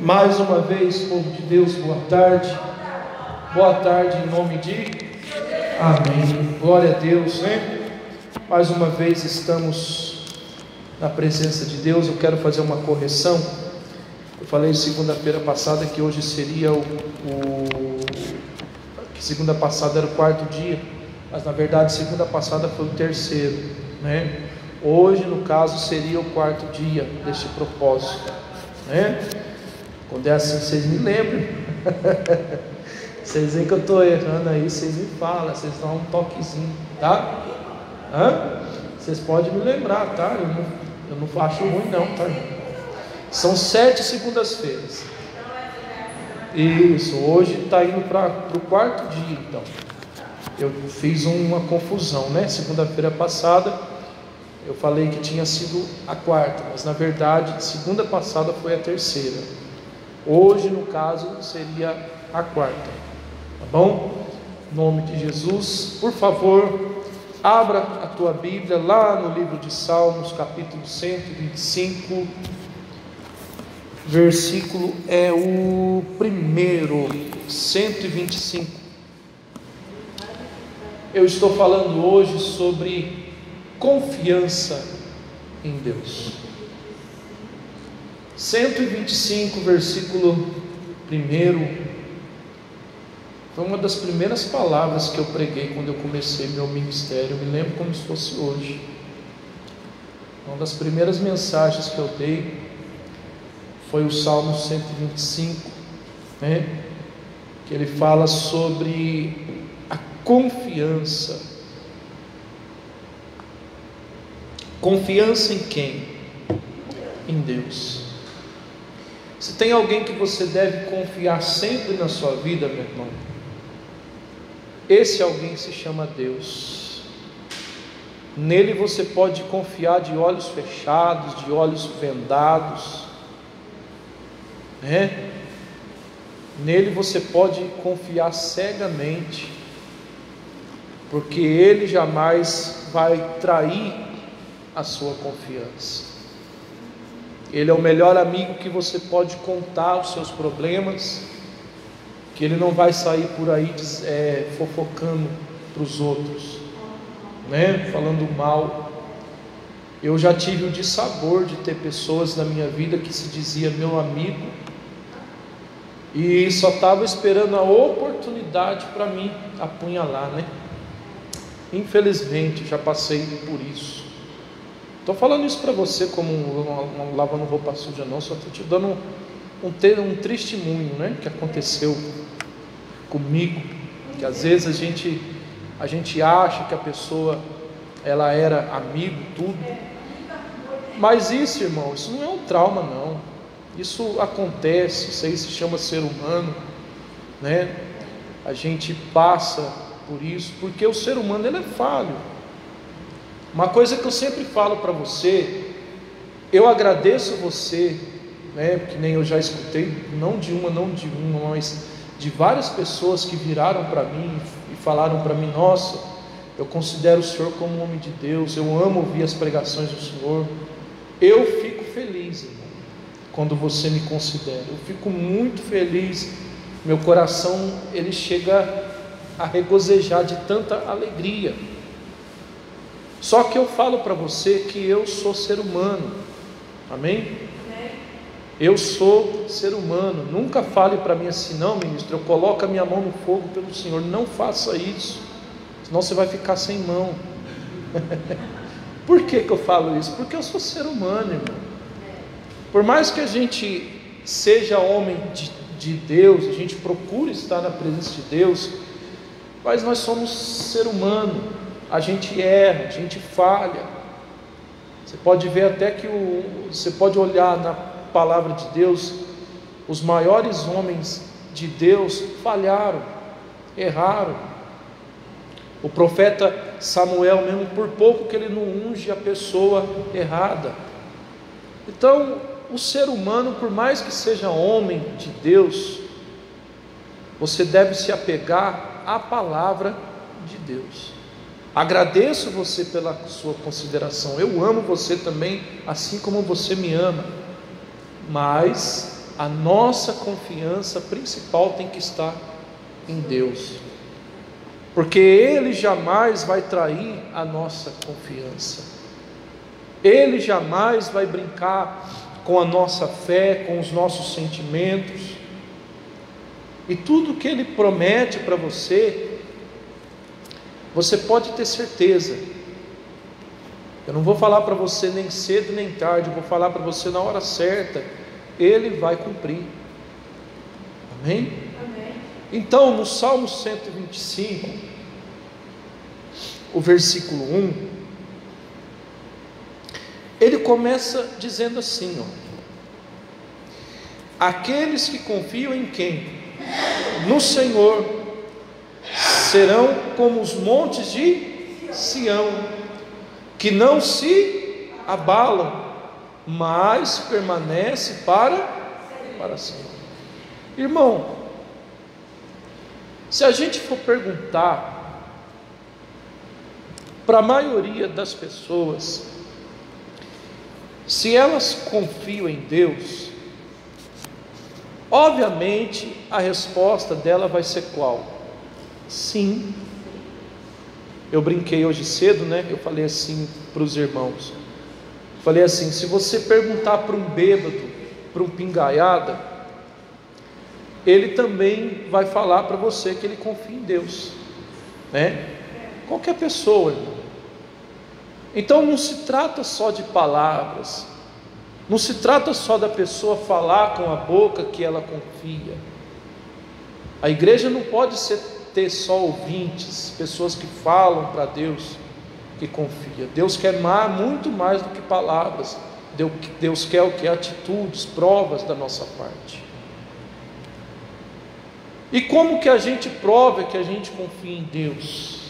Mais uma vez, povo de Deus, boa tarde. Boa tarde em nome de Amém. Glória a Deus, né? Mais uma vez estamos na presença de Deus. Eu quero fazer uma correção. Eu falei segunda-feira passada que hoje seria que segunda passada era o quarto dia, mas na verdade segunda passada foi o terceiro, né? Hoje, no caso, seria o quarto dia deste propósito, né? Quando é assim, vocês me lembram. Vocês veem que eu estou errando aí, vocês me falam, vocês dão um toquezinho, tá? Vocês podem me lembrar, tá? Eu não acho ruim não, tá? São 7 segundas-feiras. Isso, hoje está indo para o quarto dia, então. Eu fiz uma confusão, né? Segunda-feira passada eu falei que tinha sido a quarta, mas na verdade segunda passada foi a terceira. Hoje, no caso, seria a quarta, tá bom? Em nome de Jesus, por favor, abra a tua Bíblia lá no livro de Salmos, capítulo 125, versículo é o primeiro, 125. Eu estou falando hoje sobre confiança em Deus. 125, versículo 1, foi uma das primeiras palavras que eu preguei quando eu comecei meu ministério. Eu me lembro como se fosse hoje. Uma das primeiras mensagens que eu dei foi o Salmo 125, né? Que ele fala sobre a confiança. Confiança em quem? Em Deus. Se tem alguém que você deve confiar sempre na sua vida, meu irmão, esse alguém se chama Deus. Nele você pode confiar de olhos fechados, de olhos vendados, né? Nele você pode confiar cegamente, porque Ele jamais vai trair a sua confiança. Ele é o melhor amigo que você pode contar os seus problemas, que Ele não vai sair por aí fofocando para os outros, né? Falando mal. Eu já tive o dissabor de ter pessoas na minha vida que se dizia meu amigo e só estava esperando a oportunidade para me apunhalar, né? Infelizmente já passei por isso. Estou falando isso para você como um lavando roupa suja não, só estou te dando um testemunho, né, que aconteceu comigo, que às vezes a gente acha que a pessoa ela era amigo, tudo, mas isso, irmão, isso não é um trauma não, isso acontece, isso aí se chama ser humano, né? A gente passa por isso, porque o ser humano ele é falho. Uma coisa que eu sempre falo para você, eu agradeço você, né, que nem eu já escutei, não de uma, mas de várias pessoas que viraram para mim e falaram para mim, nossa, eu considero o Senhor como um homem de Deus, eu amo ouvir as pregações do Senhor. Eu fico feliz, irmão, quando você me considera, eu fico muito feliz, meu coração ele chega a regozijar de tanta alegria. Só que eu falo para você que eu sou ser humano, amém? Eu sou ser humano. Nunca fale para mim assim, não, ministro, eu coloco a minha mão no fogo pelo Senhor. Não faça isso, senão você vai ficar sem mão. Por que eu falo isso? Porque eu sou ser humano, irmão. Por mais que a gente seja homem de Deus, a gente procure estar na presença de Deus, mas nós somos ser humano. A gente erra, a gente falha. Você pode ver até que você pode olhar na palavra de Deus, os maiores homens de Deus falharam, erraram. O profeta Samuel mesmo, por pouco que ele não unge a pessoa errada. Então, o ser humano, por mais que seja homem de Deus, você deve se apegar à palavra de Deus. Agradeço você pela sua consideração, eu amo você também, assim como você me ama, mas a nossa confiança principal tem que estar em Deus, porque Ele jamais vai trair a nossa confiança, Ele jamais vai brincar com a nossa fé, com os nossos sentimentos, e tudo que Ele promete para você, você pode ter certeza. Eu não vou falar para você nem cedo nem tarde, eu vou falar para você na hora certa, Ele vai cumprir. Amém? Amém. Então, no Salmo 125, o versículo 1, ele começa dizendo assim, aqueles que confiam em quem? No Senhor, serão como os montes de Sião, que não se abalam, mas permanece para sempre. Irmão, se a gente for perguntar para a maioria das pessoas se elas confiam em Deus, obviamente a resposta dela vai ser qual? Sim. Eu brinquei hoje cedo, né? Eu falei assim para os irmãos, falei assim, se você perguntar para um bêbado, para um pingaiada, ele também vai falar para você que ele confia em Deus, né? Qualquer pessoa, irmão. Então não se trata só de palavras, não se trata só da pessoa falar com a boca que ela confia. A igreja não pode ter só ouvintes, pessoas que falam para Deus que confia. Deus quer muito mais do que palavras. Deus quer o que? Atitudes, provas da nossa parte. E como que a gente prova que a gente confia em Deus?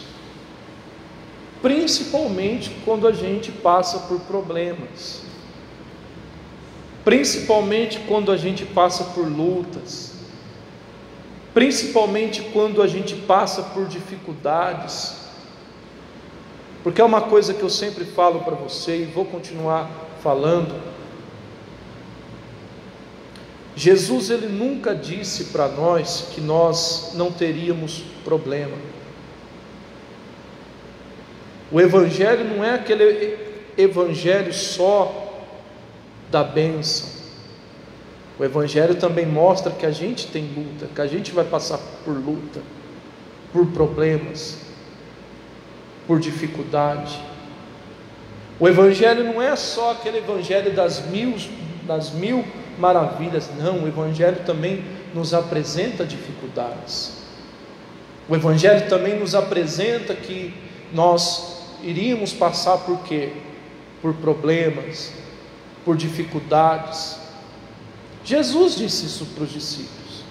Principalmente quando a gente passa por problemas, principalmente quando a gente passa por lutas, principalmente quando a gente passa por dificuldades, porque é uma coisa que eu sempre falo para você e vou continuar falando. Jesus, ele nunca disse para nós que nós não teríamos problema. O evangelho não é aquele evangelho só da bênção. O evangelho também mostra que a gente tem luta, que a gente vai passar por luta, por problemas, por dificuldade. O evangelho não é só aquele evangelho das mil maravilhas, não. O evangelho também nos apresenta dificuldades. O evangelho também nos apresenta que nós iríamos passar por quê? Por problemas, por dificuldades. Jesus disse isso para os discípulos.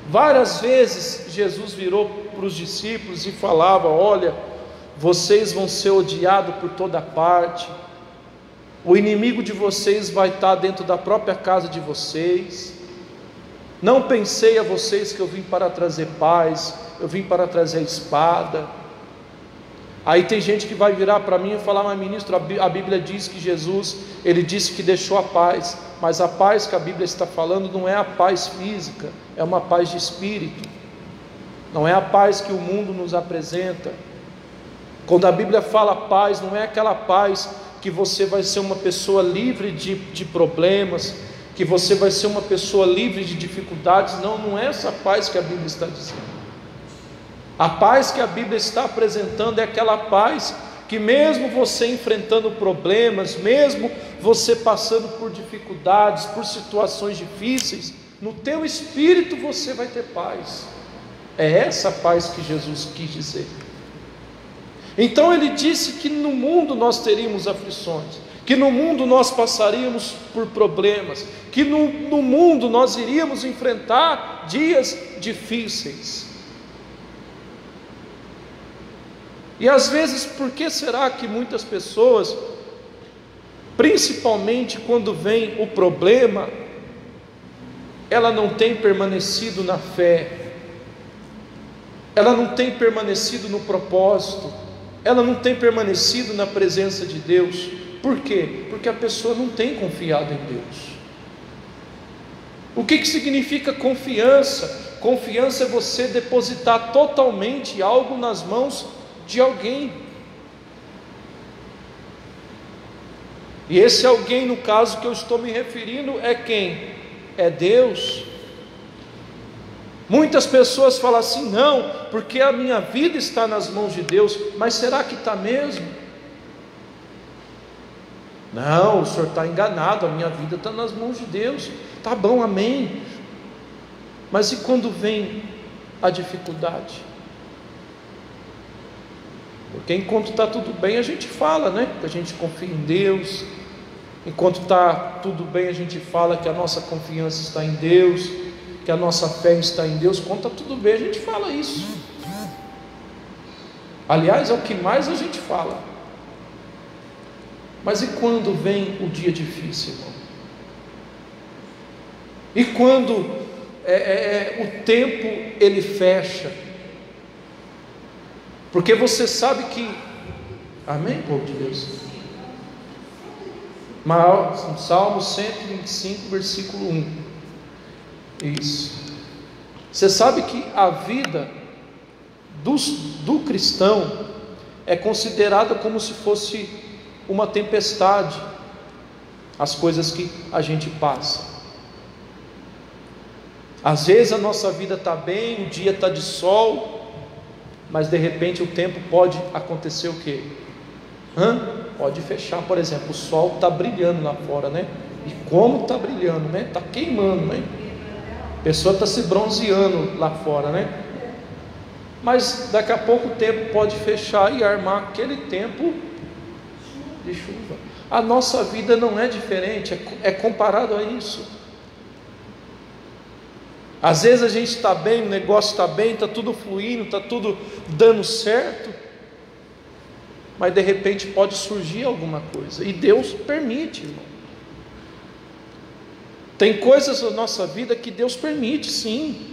Várias vezes Jesus virou para os discípulos e falava: olha, vocês vão ser odiados por toda parte, o inimigo de vocês vai estar dentro da própria casa de vocês. Não pensei a vocês que eu vim para trazer paz, eu vim para trazer a espada. Aí tem gente que vai virar para mim e falar: mas ministro, a Bíblia diz que Jesus, ele disse que deixou a paz, mas a paz que a Bíblia está falando não é a paz física, é uma paz de espírito, não é a paz que o mundo nos apresenta. Quando a Bíblia fala paz, não é aquela paz que você vai ser uma pessoa livre de problemas, que você vai ser uma pessoa livre de dificuldades. Não é essa paz que a Bíblia está dizendo. A paz que a Bíblia está apresentando é aquela paz que mesmo você enfrentando problemas, mesmo você passando por dificuldades, por situações difíceis, no teu espírito você vai ter paz. É essa paz que Jesus quis dizer. Então ele disse que no mundo nós teríamos aflições, que no mundo nós passaríamos por problemas, que no mundo nós iríamos enfrentar dias difíceis. E às vezes, por que será que muitas pessoas, principalmente quando vem o problema, ela não tem permanecido na fé, ela não tem permanecido no propósito, ela não tem permanecido na presença de Deus? Por quê? Porque a pessoa não tem confiado em Deus. O que significa confiança? Confiança é você depositar totalmente algo nas mãos de alguém. E esse alguém, no caso que eu estou me referindo, é quem? É Deus. Muitas pessoas falam assim: não, porque a minha vida está nas mãos de Deus. Mas será que está mesmo? Não, o senhor está enganado, a minha vida está nas mãos de Deus. Tá bom, amém. Mas e quando vem a dificuldade? Porque enquanto está tudo bem a gente fala, né? Que a gente confia em Deus. Enquanto está tudo bem a gente fala que a nossa confiança está em Deus, que a nossa fé está em Deus. Quando está tudo bem a gente fala isso. Aliás, é o que mais a gente fala. Mas e quando vem o dia difícil, irmão? E quando o tempo ele fecha? Porque você sabe que, amém, povo de Deus? Salmo 125, versículo 1. Isso. Você sabe que a vida do cristão é considerada como se fosse uma tempestade, as coisas que a gente passa. Às vezes a nossa vida está bem, o dia está de sol, mas de repente o tempo pode acontecer o quê? Pode fechar, por exemplo, o sol está brilhando lá fora, né? E como está brilhando, né? Está queimando, né? A pessoa está se bronzeando lá fora, né? Mas daqui a pouco o tempo pode fechar e armar aquele tempo de chuva. A nossa vida não é diferente, é comparado a isso. Às vezes a gente está bem, o negócio está bem, está tudo fluindo, está tudo dando certo, mas de repente pode surgir alguma coisa, e Deus permite, irmão. Tem coisas na nossa vida que Deus permite, sim.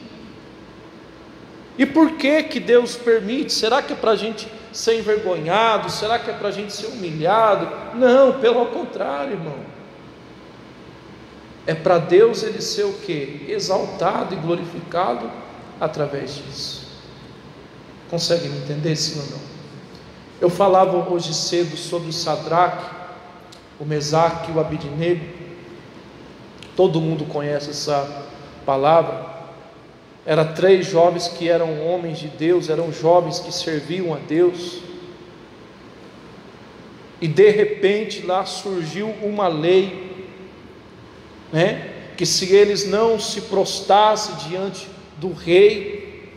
E por que Deus permite? Será que é para a gente ser envergonhado? Será que é para a gente ser humilhado? Não, pelo contrário, irmão. É para Deus ele ser o quê? Exaltado e glorificado através disso. Consegue me entender, sim ou não? Eu falava hoje cedo sobre o Sadraque, o Mesaque e o Abidnego. Todo mundo conhece essa palavra. Eram 3 jovens que eram homens de Deus, eram jovens que serviam a Deus. E de repente lá surgiu uma lei, né? Que se eles não se prostrassem diante do rei,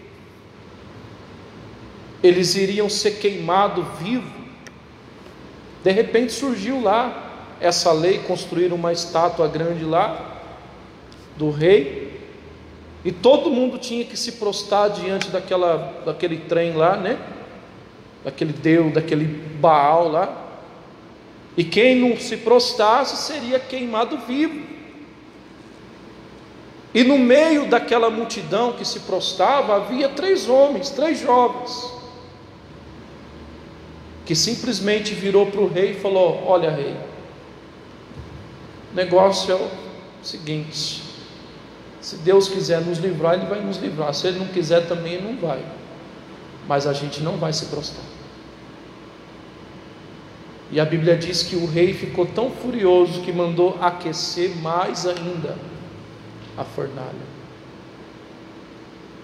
eles iriam ser queimados vivos. De repente surgiu lá essa lei, construíram uma estátua grande lá do rei, e todo mundo tinha que se prostrar diante daquele trem lá, né? Daquele Deus, daquele Baal lá. E quem não se prostrasse seria queimado vivo. E no meio daquela multidão que se prostrava havia 3 homens, 3 jovens, que simplesmente virou para o rei e falou: olha, rei, o negócio é o seguinte, se Deus quiser nos livrar, Ele vai nos livrar, se Ele não quiser também, Ele não vai, mas a gente não vai se prostrar. E a Bíblia diz que o rei ficou tão furioso que mandou aquecer mais ainda a fornalha.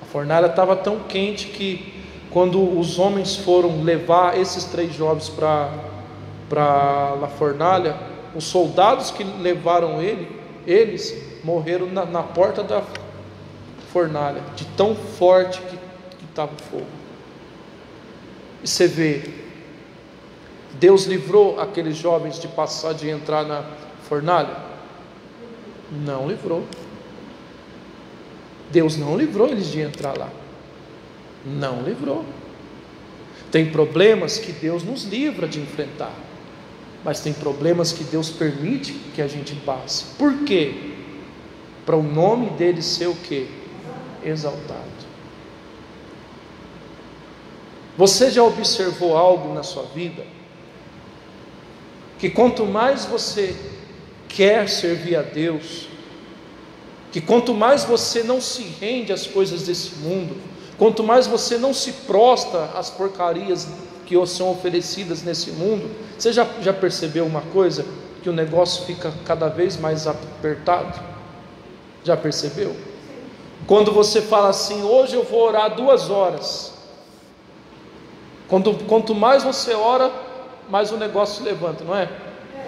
A fornalha estava tão quente que quando os homens foram levar esses 3 jovens para a fornalha, os soldados que levaram eles morreram na porta da fornalha, de tão forte que estava o fogo. E você vê, Deus livrou aqueles jovens de entrar na fornalha? Não livrou. Deus não livrou eles de entrar lá. Não livrou. Tem problemas que Deus nos livra de enfrentar, mas tem problemas que Deus permite que a gente passe. Por quê? Para o nome dele ser o quê? Exaltado. Você já observou algo na sua vida? Que quanto mais você quer servir a Deus, que que quanto mais você não se rende às coisas desse mundo, quanto mais você não se prostra às porcarias que são oferecidas nesse mundo, você já percebeu uma coisa? Que o negócio fica cada vez mais apertado? Já percebeu? Quando você fala assim, hoje eu vou orar 2 horas, quanto mais você ora, mais o negócio se levanta, não é?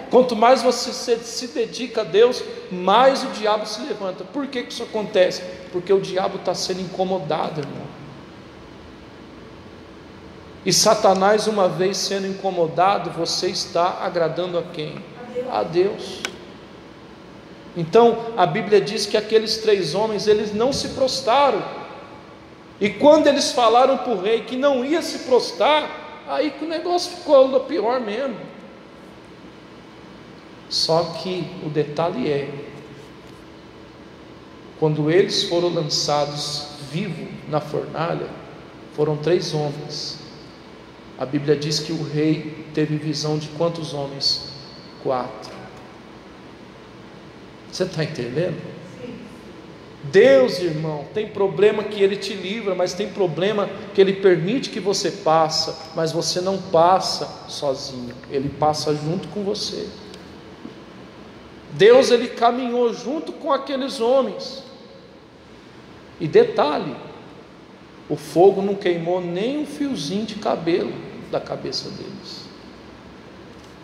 Quanto mais você se dedica a Deus, mais o diabo se levanta. Por que isso acontece? Porque o diabo está sendo incomodado, irmão. E Satanás, uma vez sendo incomodado, você está agradando a quem? A Deus. Então a Bíblia diz que aqueles 3 homens, eles não se prostraram, e quando eles falaram para o rei que não ia se prostrar, aí que o negócio ficou pior mesmo. Só que o detalhe é, quando eles foram lançados vivos na fornalha, foram 3 homens. A Bíblia diz que o rei teve visão de quantos homens? 4. Você está entendendo? Deus, irmão, tem problema que Ele te livra, mas tem problema que Ele permite que você passe, mas você não passa sozinho, Ele passa junto com você. Deus, Ele caminhou junto com aqueles homens, e detalhe, o fogo não queimou nem um fiozinho de cabelo da cabeça deles.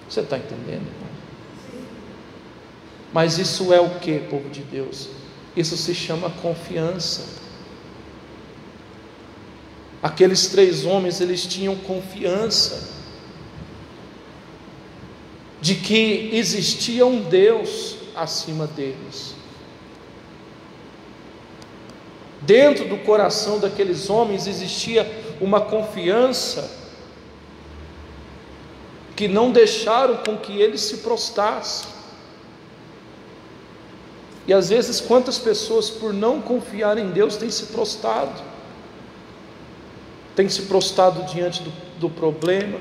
Você está entendendo, irmão? Mas isso é o que, povo de Deus? Isso se chama confiança. Aqueles 3 homens, eles tinham confiança de que existia um Deus acima deles. Dentro do coração daqueles homens existia uma confiança que não deixaram com que eles se prostrassem. E às vezes quantas pessoas, por não confiar em Deus, têm se prostrado? Têm se prostrado diante do problema,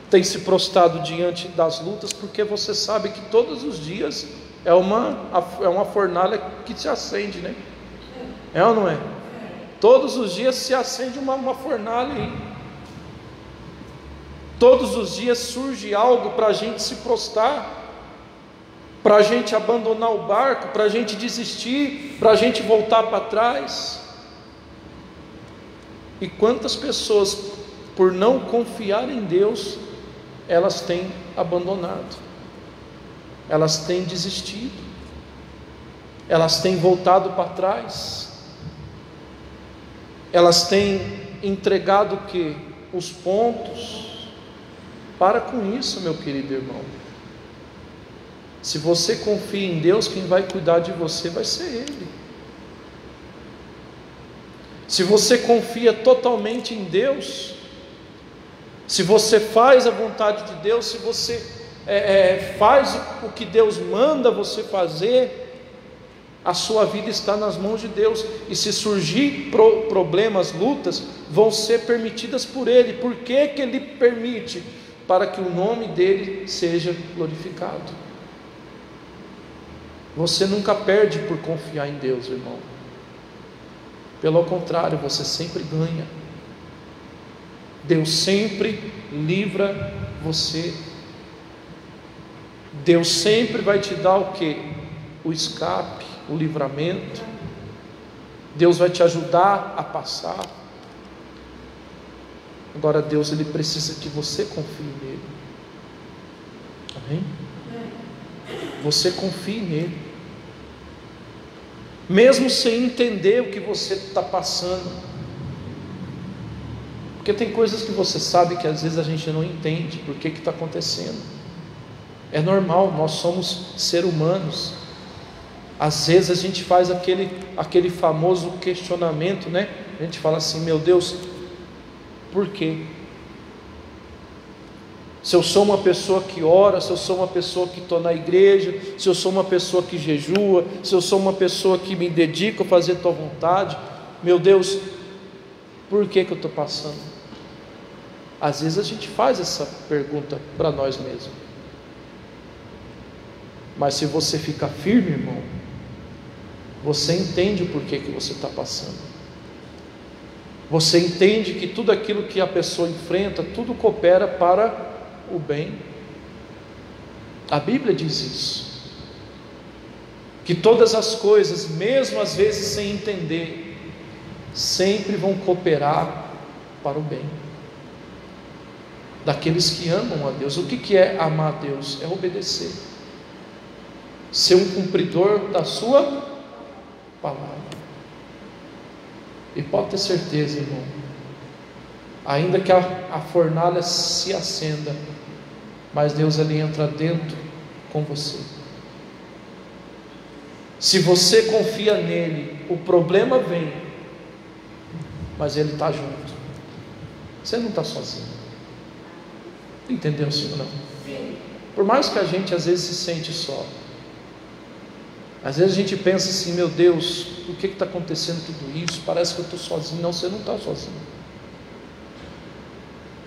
têm se prostrado diante das lutas, porque você sabe que todos os dias é uma fornalha que se acende, né? É ou não é? Todos os dias se acende uma fornalha aí. Todos os dias surge algo para a gente se prostrar, para a gente abandonar o barco, para a gente desistir, para a gente voltar para trás. E quantas pessoas, por não confiar em Deus, elas têm abandonado, elas têm desistido, elas têm voltado para trás, elas têm entregado o que? Os pontos. Para com isso, meu querido irmão. Se você confia em Deus, quem vai cuidar de você vai ser Ele. Se você confia totalmente em Deus, se você faz a vontade de Deus, se você faz o que Deus manda você fazer, a sua vida está nas mãos de Deus. E se surgir problemas, lutas, vão ser permitidas por Ele. Por que que Ele permite? Para que o nome dEle seja glorificado. Você nunca perde por confiar em Deus, irmão. Pelo contrário, você sempre ganha. Deus sempre livra você. Deus sempre vai te dar o que? O escape, o livramento. Deus vai te ajudar a passar. Agora Deus, Ele precisa que você confie nele. Amém? Você confie nele, mesmo sem entender o que você está passando, porque tem coisas que você sabe que às vezes a gente não entende por que está acontecendo. É normal, nós somos seres humanos. Às vezes a gente faz aquele famoso questionamento, né? A gente fala assim: meu Deus, por quê? Se eu sou uma pessoa que ora, se eu sou uma pessoa que estou na igreja, se eu sou uma pessoa que jejua, se eu sou uma pessoa que me dedico a fazer tua vontade, meu Deus, por que eu estou passando? Às vezes a gente faz essa pergunta para nós mesmos. Mas se você ficar firme, irmão, você entende o porquê que você está passando. Você entende que tudo aquilo que a pessoa enfrenta, tudo coopera para o bem. A Bíblia diz isso, que todas as coisas, mesmo às vezes sem entender, sempre vão cooperar para o bem daqueles que amam a Deus. O que é amar a Deus? É obedecer, ser um cumpridor da sua palavra. E pode ter certeza, irmão, ainda que a fornalha se acenda, mas Deus ali entra dentro com você. Se você confia nele, o problema vem, mas ele está junto. Você não está sozinho. Entendeu, senhor? Não? Por mais que a gente às vezes se sente só, às vezes a gente pensa assim: meu Deus, por que está acontecendo tudo isso? Parece que eu estou sozinho. Não, você não está sozinho.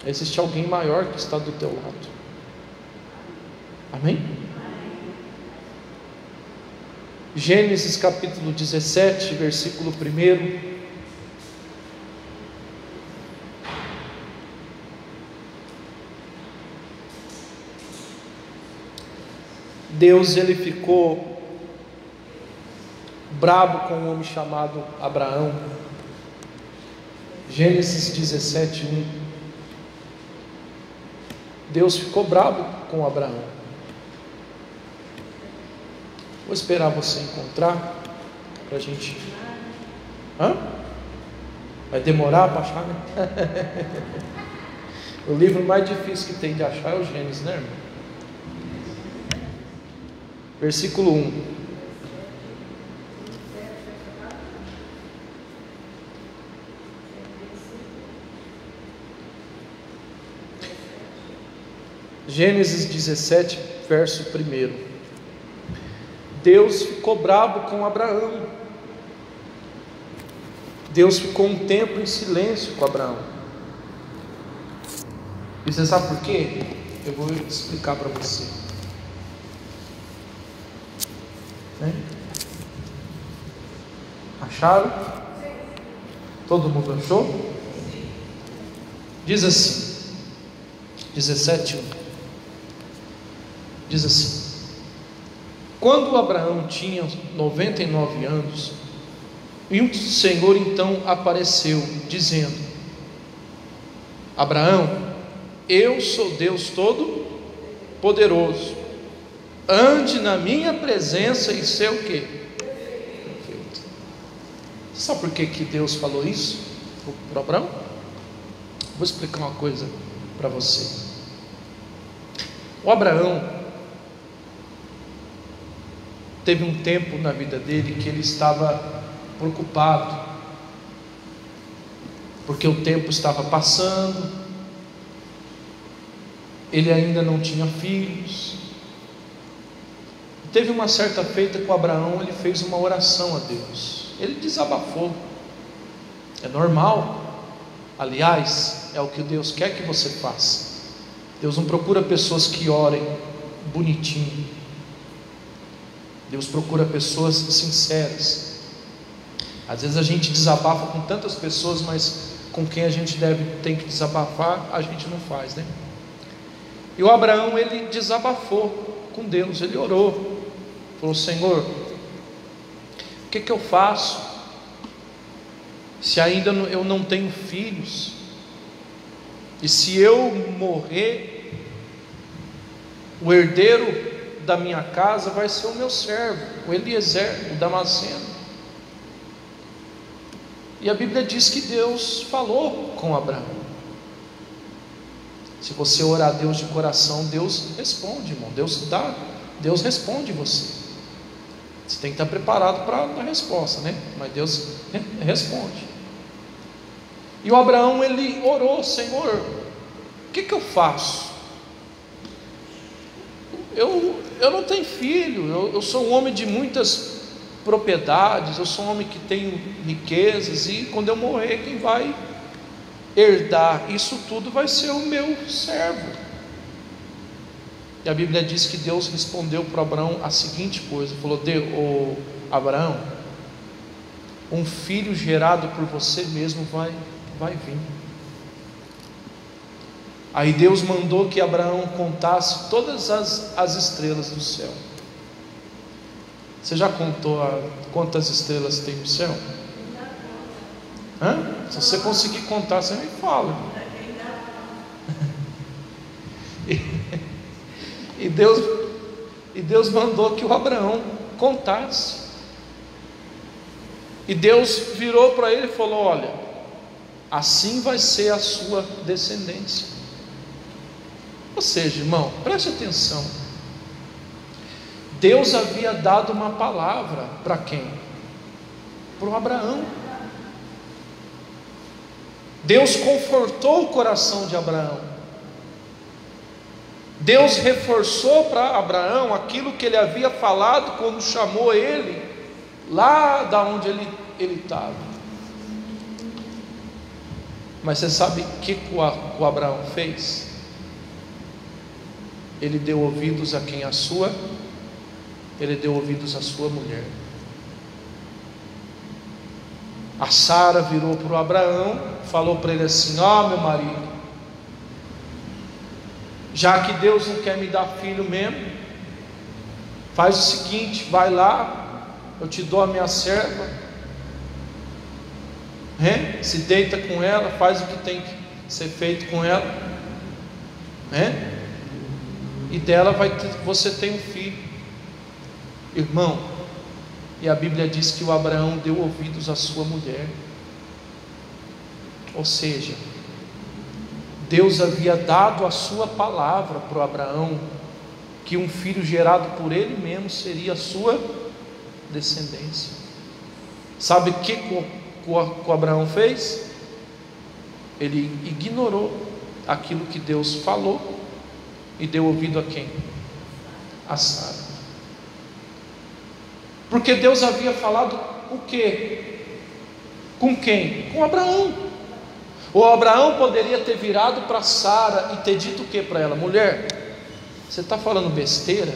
Existe alguém maior que está do teu lado. Amém? Gênesis capítulo 17, versículo 1. Deus, ele ficou brabo com um homem chamado Abraão. Gênesis 17, 1. Deus ficou brabo com Abraão. Vou esperar você encontrar para a gente. Vai demorar para achar, né? O livro mais difícil que tem de achar é o Gênesis, né, irmão? Versículo 1. Gênesis 17, verso 1. Deus ficou bravo com Abraão. Deus ficou um tempo em silêncio com Abraão. E você sabe por quê? Eu vou explicar para você. Acharam? Todo mundo achou? Diz assim, 17:1. Diz assim: quando Abraão tinha 99 anos, e o Senhor então apareceu, dizendo: Abraão, eu sou Deus Todo-Poderoso, ande na minha presença e ser o quê? Perfeito. Sabe por que Deus falou isso para Abraão? Vou explicar uma coisa para você. O Abraão teve um tempo na vida dele que ele estava preocupado, porque o tempo estava passando, ele ainda não tinha filhos. Teve uma certa feita com Abraão, ele fez uma oração a Deus, ele desabafou. É normal, aliás, é o que Deus quer que você faça. Deus não procura pessoas que orem bonitinho, Deus procura pessoas sinceras. Às vezes a gente desabafa com tantas pessoas, mas com quem a gente tem que desabafar, a gente não faz, né? E o Abraão, ele desabafou com Deus, ele orou, falou: Senhor, o que eu faço, se ainda eu não tenho filhos, e se eu morrer, o herdeiro da minha casa vai ser o meu servo, o Eliezer, o Damasceno. E a Bíblia diz que Deus falou com Abraão. Se você orar a Deus de coração, Deus responde, irmão. Deus responde você. Você tem que estar preparado para a resposta, né? Mas Deus responde. E o Abraão, ele orou: Senhor, o que eu faço? Eu não tenho filho, eu sou um homem de muitas propriedades, eu sou um homem que tenho riquezas, e quando eu morrer, quem vai herdar isso tudo vai ser o meu servo. E a Bíblia diz que Deus respondeu para Abraão a seguinte coisa: falou: Abraão, um filho gerado por você mesmo vai vir. Aí Deus mandou que Abraão contasse todas as estrelas do céu. Você já contou quantas estrelas tem no céu? Se você conseguir contar, você me fala. E Deus mandou que o Abraão contasse. E Deus virou para ele e falou: olha, assim vai ser a sua descendência. Ou seja, irmão, preste atenção. Deus havia dado uma palavra para quem? Para o Abraão. Deus confortou o coração de Abraão. Deus reforçou para Abraão aquilo que ele havia falado quando chamou ele lá da onde ele estava. Mas você sabe o que o Abraão fez? Ele deu ouvidos a quem? Ele deu ouvidos à sua mulher. A Sara virou para o Abraão, falou para ele assim: ó, meu marido, já que Deus não quer me dar filho mesmo, faz o seguinte, vai lá, eu te dou a minha serva, se deita com ela, faz o que tem que ser feito com ela, e dela você tem um filho. Irmão, e a Bíblia diz que o Abraão deu ouvidos à sua mulher. Ou seja, Deus havia dado a sua palavra para o Abraão, que um filho gerado por ele mesmo seria a sua descendência. Sabe o que o Abraão fez? Ele ignorou aquilo que Deus falou e deu ouvido a quem? A Sara. Porque Deus havia falado o quê? Com quem? Com Abraão. O Abraão poderia ter virado para Sara e ter dito o que para ela? Mulher, você está falando besteira?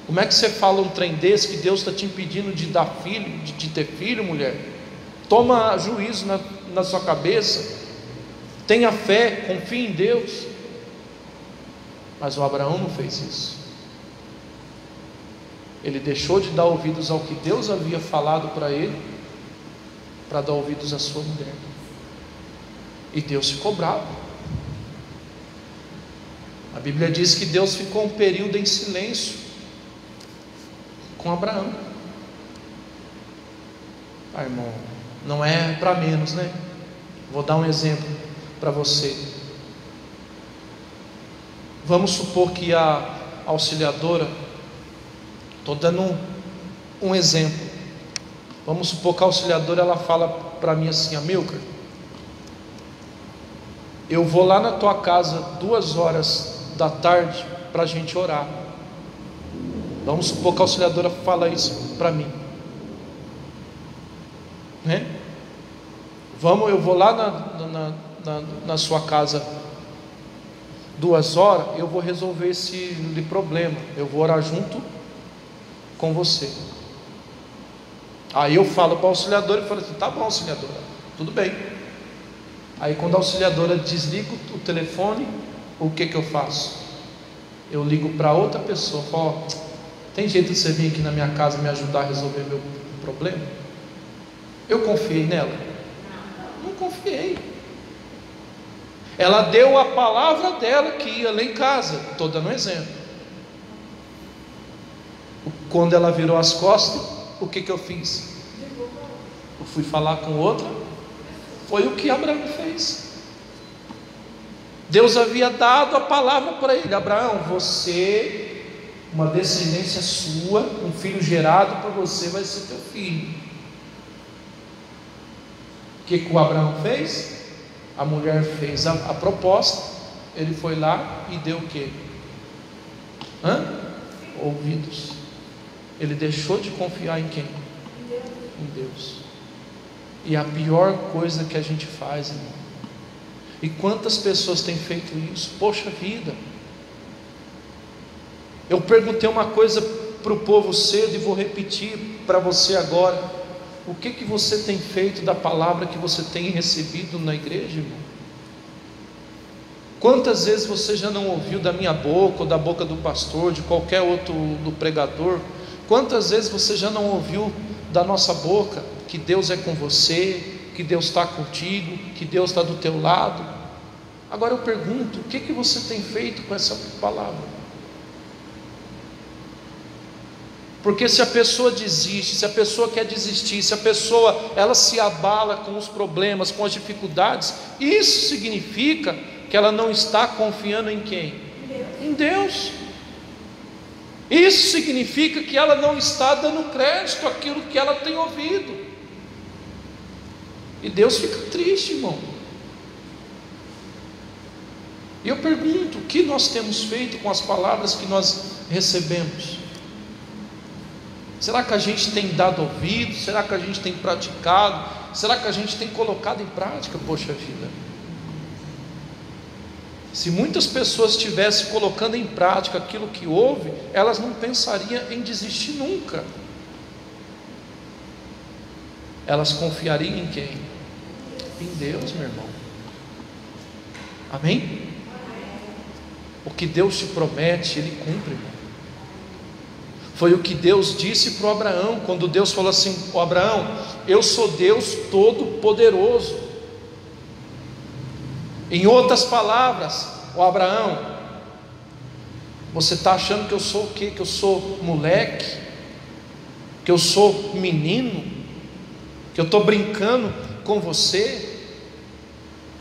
Como é que você fala um trem desse que Deus está te impedindo de dar filho, de ter filho, mulher? Toma juízo na sua cabeça, tenha fé, confie em Deus. Mas o Abraão não fez isso. Ele deixou de dar ouvidos ao que Deus havia falado para ele, para dar ouvidos à sua mulher. E Deus ficou bravo. A Bíblia diz que Deus ficou um período em silêncio com Abraão. Irmão, não é para menos, né? Vou dar um exemplo para você. Vamos supor que a auxiliadora, estou dando um exemplo. Vamos supor que a auxiliadora ela fala para mim assim: Amilcar, eu vou lá na tua casa 14h para a gente orar. Vamos supor que a auxiliadora fala isso para mim, eu vou lá na sua casa 2h, eu vou resolver esse problema, eu vou orar junto com você. Aí eu falo para a auxiliadora e falo assim: tá bom, auxiliadora, tudo bem. Aí quando a auxiliadora desliga o telefone, o que eu faço? Eu ligo para outra pessoa, falo: tem jeito de você vir aqui na minha casa me ajudar a resolver meu problema? Eu confiei nela? Não confiei. Ela deu a palavra dela que ia lá em casa. Estou dando um exemplo. Quando ela virou as costas, o que eu fiz? Eu fui falar com outra. Foi o que Abraão fez. Deus havia dado a palavra para ele: Abraão, você, uma descendência sua, um filho gerado por você vai ser teu filho. O que o Abraão fez? A mulher fez a proposta, ele foi lá e deu o quê? Ouvidos. Ele deixou de confiar em quem? Em Deus. E a pior coisa que a gente faz, irmão. E quantas pessoas têm feito isso? Poxa vida. Eu perguntei uma coisa para o povo cedo e vou repetir para você agora: o que você tem feito da palavra que você tem recebido na igreja, irmão? Quantas vezes você já não ouviu da minha boca, ou da boca do pastor, de qualquer outro do pregador? Quantas vezes você já não ouviu da nossa boca que Deus é com você, que Deus está contigo, que Deus está do teu lado? Agora eu pergunto: o que você tem feito com essa palavra? Porque se a pessoa desiste, se a pessoa quer desistir, se a pessoa ela se abala com os problemas, com as dificuldades, isso significa que ela não está confiando em quem? Em Deus. Isso significa que ela não está dando crédito àquilo que ela tem ouvido. E Deus fica triste, irmão. E eu pergunto: o que nós temos feito com as palavras que nós recebemos? Será que a gente tem dado ouvido? Será que a gente tem praticado? Será que a gente tem colocado em prática? Poxa vida, se muitas pessoas estivessem colocando em prática aquilo que ouve, elas não pensariam em desistir nunca. Elas confiariam em quem? Em Deus, meu irmão. Amém? O que Deus te promete, Ele cumpre, irmão. Foi o que Deus disse para o Abraão, quando Deus falou assim: ó Abraão, eu sou Deus Todo-Poderoso. Em outras palavras, ó Abraão, você está achando que eu sou o quê? Que eu sou moleque? Que eu sou menino? Que eu estou brincando com você?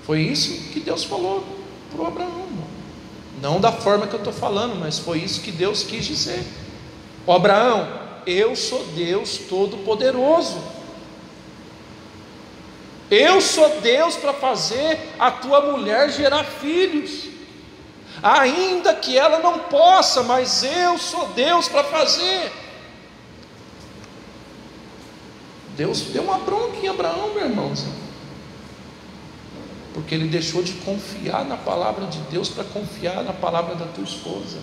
Foi isso que Deus falou para o Abraão. Não da forma que eu estou falando, mas foi isso que Deus quis dizer. Ó Abraão, eu sou Deus Todo-Poderoso. Eu sou Deus para fazer a tua mulher gerar filhos, ainda que ela não possa, mas eu sou Deus para fazer. Deus deu uma bronca em Abraão, meu irmão, porque ele deixou de confiar na palavra de Deus para confiar na palavra da tua esposa.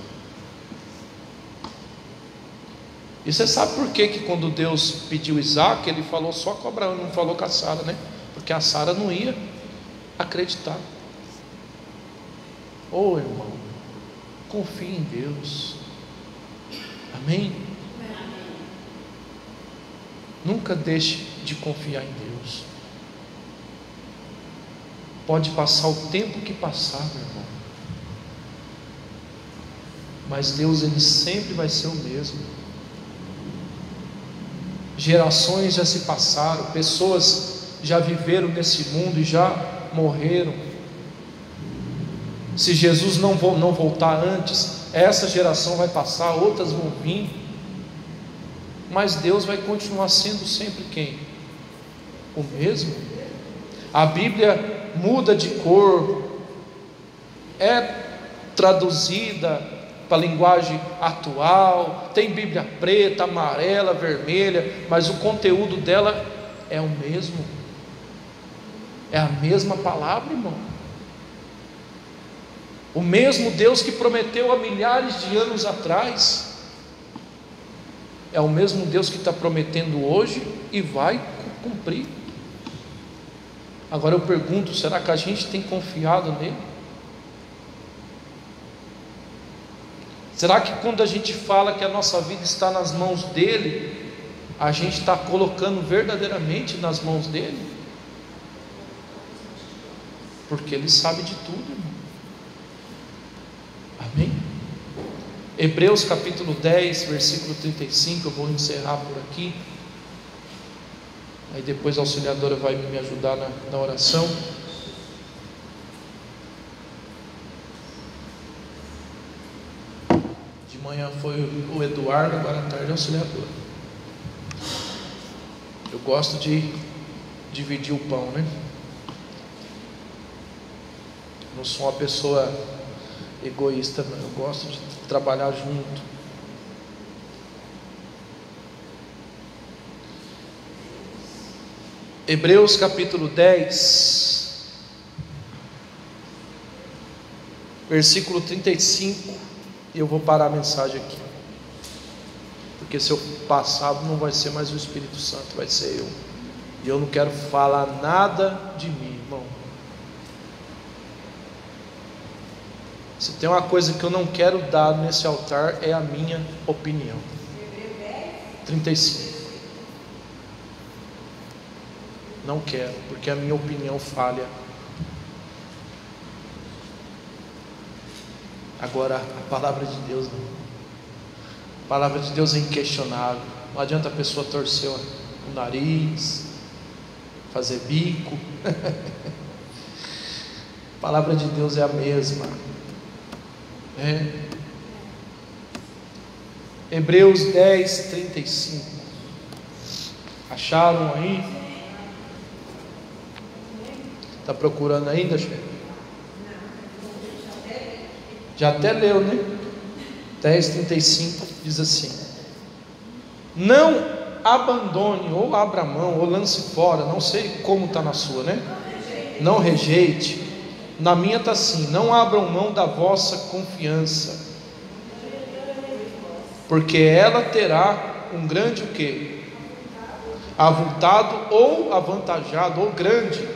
E você sabe por que quando Deus pediu Isaac, Ele falou só com Abraão, não falou com a Sara, né? Porque a Sara não ia acreditar. Oh, irmão, confie em Deus. Amém? Nunca deixe de confiar em Deus. Pode passar o tempo que passar, meu irmão, mas Deus, Ele sempre vai ser o mesmo. Gerações já se passaram, pessoas já viveram nesse mundo e já morreram. Se Jesus não voltar antes, essa geração vai passar, outras vão vir, mas Deus vai continuar sendo sempre quem? O mesmo. A Bíblia muda de cor, é traduzida para a linguagem atual, tem Bíblia preta, amarela, vermelha, mas o conteúdo dela é o mesmo, é a mesma palavra, irmão. O mesmo Deus que prometeu há milhares de anos atrás, é o mesmo Deus que está prometendo hoje e vai cumprir. Agora eu pergunto: será que a gente tem confiado nele? Será que quando a gente fala que a nossa vida está nas mãos dele, a gente está colocando verdadeiramente nas mãos dele? Porque ele sabe de tudo, irmão. Amém? Hebreus capítulo 10, versículo 35, eu vou encerrar por aqui. Aí depois a auxiliadora vai me ajudar na oração. De manhã foi o Eduardo, agora à tarde a auxiliadora. Eu gosto de dividir o pão, né? Não sou uma pessoa egoísta, não. Eu gosto de trabalhar junto. Hebreus capítulo 10, versículo 35, e eu vou parar a mensagem aqui. Porque se eu passar, não vai ser mais o Espírito Santo, vai ser eu. E eu não quero falar nada de mim, irmão. Se tem uma coisa que eu não quero dar nesse altar, é a minha opinião. 35. Não quero, porque a minha opinião falha. Agora, a palavra de Deus não. A palavra de Deus é inquestionável. Não adianta a pessoa torcer o nariz, fazer bico. A palavra de Deus é a mesma. Hebreus 10, 35. Acharam aí? Está procurando ainda, chefe? Já até leu, né? 10:35 diz assim: não abandone, ou abra mão, ou lance fora. Não sei como está na sua, né? Não rejeite. Na minha está assim: não abram mão da vossa confiança, porque ela terá um grande o quê? Avultado ou avantajado, ou grande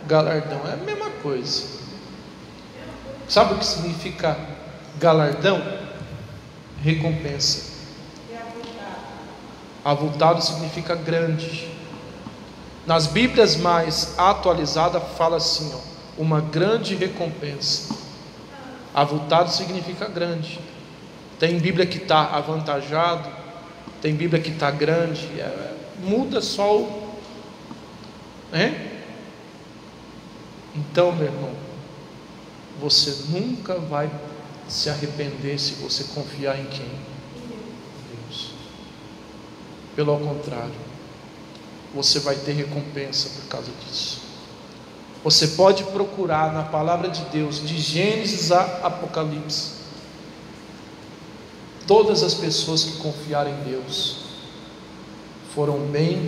galardão. É a mesma coisa. Sabe o que significa galardão? Recompensa. Avultado significa grande. Nas Bíblias mais atualizadas fala assim, uma grande recompensa. Avultado significa grande. Tem Bíblia que está avantajado, tem Bíblia que está grande. Muda só o... Então, meu irmão, você nunca vai se arrepender se você confiar em quem? Deus. Pelo contrário, você vai ter recompensa por causa disso. Você pode procurar na palavra de Deus, de Gênesis a Apocalipse, todas as pessoas que confiaram em Deus foram bem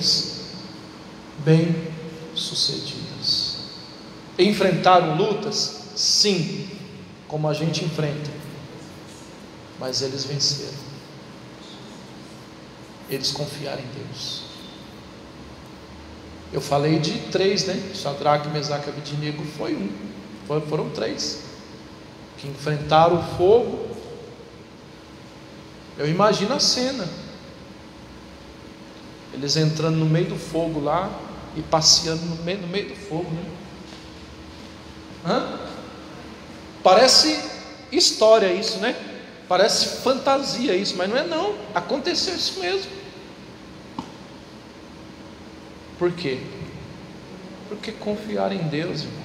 sucedidas. Enfrentaram lutas? Sim, como a gente enfrenta, mas eles venceram. Eles confiaram em Deus. Eu falei de 3, né? Sadraque, Mesaque e Abednego foi um. Foram 3 que enfrentaram o fogo. Eu imagino a cena, eles entrando no meio do fogo lá e passeando no meio do fogo, né? Parece história isso, né? Parece fantasia isso, mas não é não. Aconteceu isso mesmo. Por quê? Porque confiar em Deus, irmão.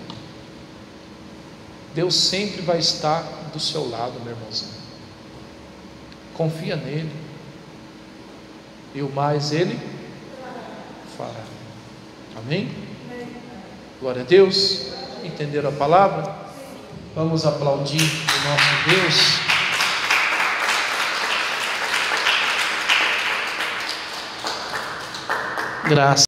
Deus sempre vai estar do seu lado, meu irmãozinho. Confia nele, e o mais ele fará. Amém? Glória a Deus. Entenderam a palavra? Vamos aplaudir o nosso Deus. Graças.